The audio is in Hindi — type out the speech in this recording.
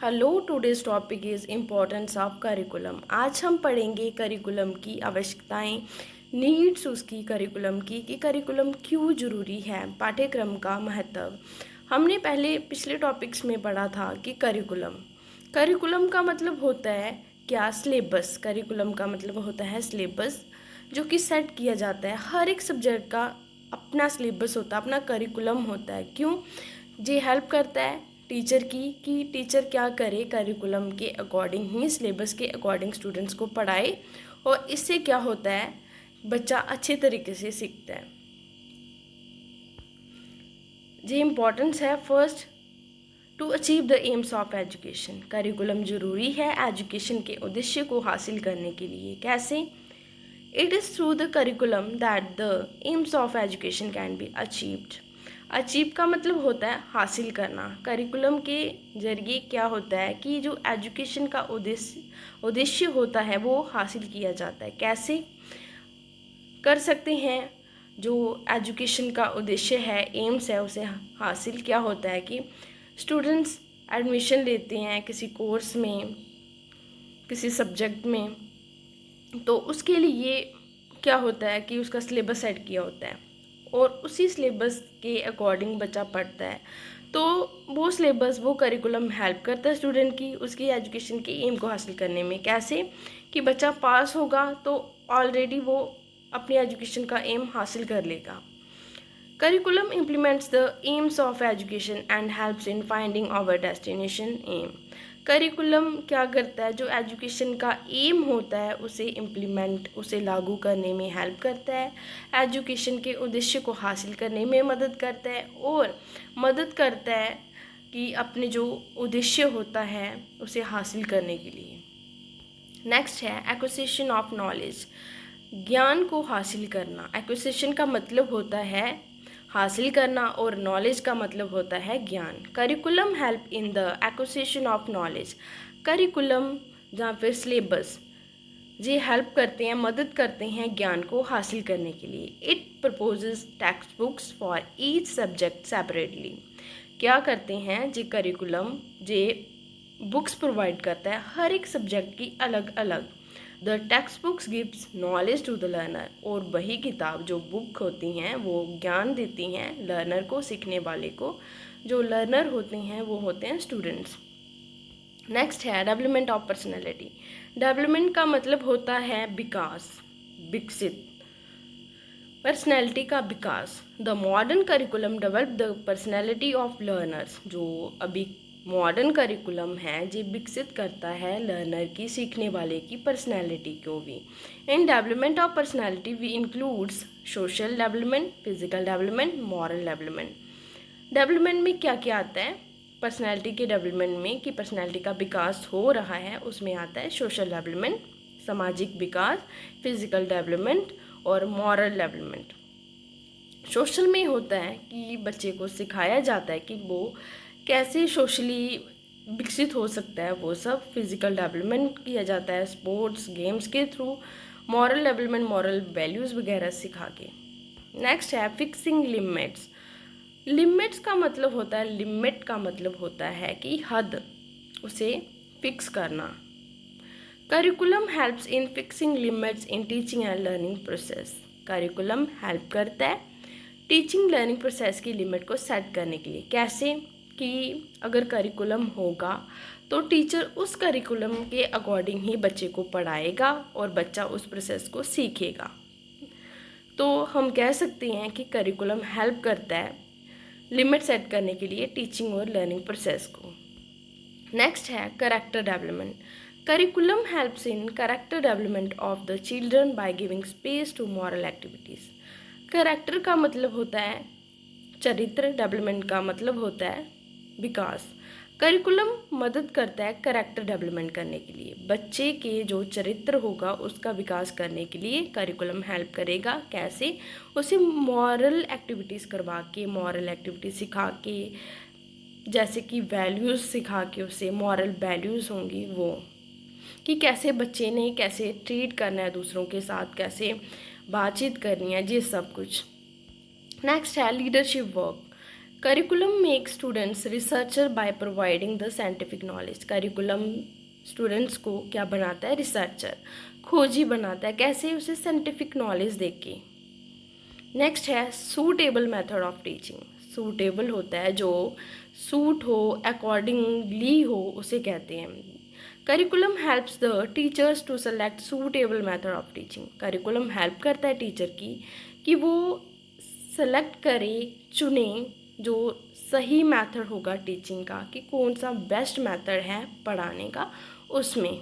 Hello, today's topic is importance of curriculum. आज हम पढ़ेंगे करिकुलम की आवश्यकताएं, नीड्स उसकी करिकुलम की कि करिकुलम क्यों ज़रूरी है, पाठ्यक्रम का महत्व। हमने पहले पिछले टॉपिक्स में पढ़ा था कि करिकुलम करिकुलम का मतलब होता है क्या, सिलेबस। करिकुलम का मतलब होता है सिलेबस जो कि सेट किया जाता है। हर एक सब्जेक्ट का अपना सिलेबस होता है, अपना करिकुलम होता है। क्यों? ये हेल्प करता है टीचर की कि टीचर क्या करे, करिकुलम के अकॉर्डिंग ही, सिलेबस के अकॉर्डिंग स्टूडेंट्स को पढ़ाए। और इससे क्या होता है, बच्चा अच्छे तरीके से सीखता है। ये इम्पोर्टेंस है first to achieve the aims of education. Curriculum जरूरी है एजुकेशन के उद्देश्य को हासिल करने के लिए। कैसे? It is through the curriculum that the aims of education can be achieved. Achieve का मतलब होता है हासिल करना। करिकुलम के जरिए क्या होता है कि जो एजुकेशन का उद्देश्य होता है वो हासिल किया जाता है। कैसे कर सकते हैं? जो एजुकेशन का उद्देश्य है, एम्स है, उसे हासिल क्या होता है कि स्टूडेंट्स एडमिशन लेते हैं किसी कोर्स में, किसी सब्जेक्ट में, तो उसके लिए क्या होता है कि उसका सिलेबस सेट किया होता है और उसी सिलेबस के अकॉर्डिंग बच्चा पढ़ता है। तो वो सिलेबस, वो करिकुलम हेल्प करता है स्टूडेंट की उसकी एजुकेशन की एम को हासिल करने में। कैसे कि बच्चा पास होगा तो ऑलरेडी वो अपनी एजुकेशन का एम हासिल कर लेगा। Curriculum implements the aims of education and helps in finding our destination aim. Curriculum क्या करता है, जो एजुकेशन का एम होता है उसे इम्प्लीमेंट, उसे लागू करने में हेल्प करता है, एजुकेशन के उद्देश्य को हासिल करने में मदद करता है और मदद करता है कि अपने जो उद्देश्य होता है उसे हासिल करने के लिए। नेक्स्ट है एक्विजिशन ऑफ नॉलेज, ज्ञान को हासिल करना। एक्विजिशन का मतलब होता है हासिल करना और नॉलेज का मतलब होता है ज्ञान। Curriculum help in the acquisition of knowledge. Curriculum जहाँ फिर सिलेबस ये हेल्प करते हैं, मदद करते हैं ज्ञान को हासिल करने के लिए। It proposes text books for each subject separately. क्या करते हैं जी, करिकुलम जे बुक्स प्रोवाइड करता है हर एक सब्जेक्ट की अलग अलग। The text books gives knowledge to the learner. और वही किताब, जो बुक होती हैं, वो ज्ञान देती हैं लर्नर को, सीखने वाले को। जो लर्नर होते हैं वो होते हैं स्टूडेंट्स। नेक्स्ट है डेवलपमेंट ऑफ पर्सनैलिटी। डेवलपमेंट का मतलब होता है विकास, विकसित, पर्सनैलिटी का विकास। The modern curriculum develop the personality of learners. जो अभी मॉडर्न करिकुलम है जो विकसित करता है लर्नर की, सीखने वाले की पर्सनैलिटी को भी। In development of personality we includes social development, physical development, moral development. Development में क्या क्या आता है पर्सनैलिटी के डेवलपमेंट में, कि पर्सनैलिटी का विकास हो रहा है, उसमें आता है सोशल डेवलपमेंट, सामाजिक विकास, फिजिकल डेवलपमेंट और मॉरल डेवलपमेंट। सोशल में होता है कि बच्चे को सिखाया जाता है कि वो कैसे सोशली विकसित हो सकता है, वो सब। फिजिकल डेवलपमेंट किया जाता है स्पोर्ट्स, गेम्स के through. Moral development, moral values वगैरह सिखा के। नेक्स्ट है फिक्सिंग लिमिट्स। लिमिट्स का मतलब होता है, लिमिट का मतलब होता है कि हद, उसे फिक्स करना। Curriculum helps in fixing limits in teaching and learning process. Curriculum help करता है टीचिंग लर्निंग प्रोसेस की लिमिट को सेट करने के लिए। कैसे कि अगर करिकुलम होगा तो टीचर उस करिकुलम के अकॉर्डिंग ही बच्चे को पढ़ाएगा और बच्चा उस प्रोसेस को सीखेगा। तो हम कह सकते हैं कि करिकुलम हेल्प करता है लिमिट सेट करने के लिए टीचिंग और लर्निंग प्रोसेस को। नेक्स्ट है character development. Curriculum helps in character development of the children by giving space to moral activities. Character का मतलब होता है चरित्र, डेवलपमेंट का मतलब होता है विकास। करिकुलम मदद करता है कैरेक्टर डेवलपमेंट करने के लिए। बच्चे के जो चरित्र होगा उसका विकास करने के लिए करिकुलम हेल्प करेगा। कैसे? उसे मॉरल एक्टिविटीज़ करवा के, मॉरल एक्टिविटीज़ सिखा के, जैसे कि वैल्यूज़ सिखा के, उसे मॉरल वैल्यूज़ होंगी वो, कि कैसे बच्चे ने कैसे ट्रीट करना है दूसरों के साथ, कैसे बातचीत करनी है, ये सब कुछ। नेक्स्ट है leadership work. Curriculum make students researcher by providing the scientific knowledge. Curriculum students को क्या बनाता है? रिसर्चर, खोजी बनाता है। कैसे? उसे साइंटिफिक नॉलेज देके। नेक्स्ट है suitable method of teaching. Suitable होता है जो सूट हो, अकॉर्डिंगली हो, उसे कहते हैं। Curriculum helps the teachers to select suitable method of teaching. Curriculum help करता है टीचर की कि वो सेलेक्ट करे, चुने जो सही मेथड होगा टीचिंग का, कि कौन सा बेस्ट मेथड है पढ़ाने का उसमें।